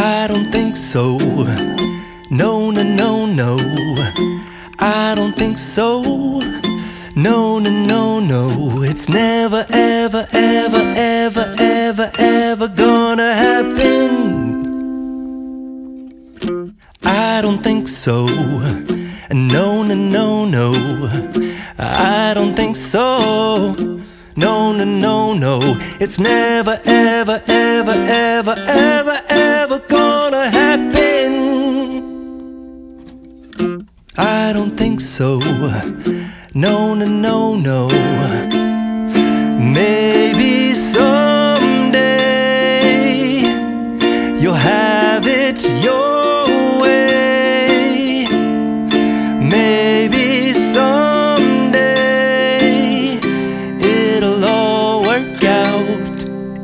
I don't think so. No, no, no, no. I don't think so. No, no, no, no. It's never, ever, ever, ever, ever, ever gonna happen. I don't think so. No, no, no, no. I don't think so. No, no, no, no. It's never, ever, ever, ever, ever, ever gonna happen. I don't think so. No, no, no, no. Maybe someday you'll have it your way. Maybe someday it'll all work out.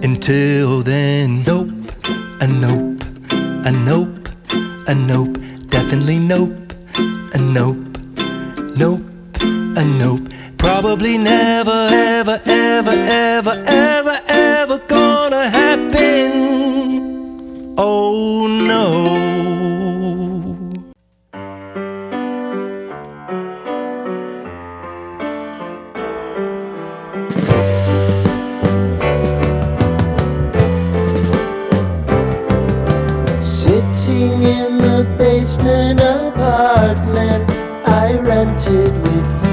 Until then, nope, a nope, a nope, a nope, definitely nope, a nope, nope, a nope. Probably never, ever, ever, ever, ever, ever gonna happen. Oh no. Sitting in the basement apartment I rented with you.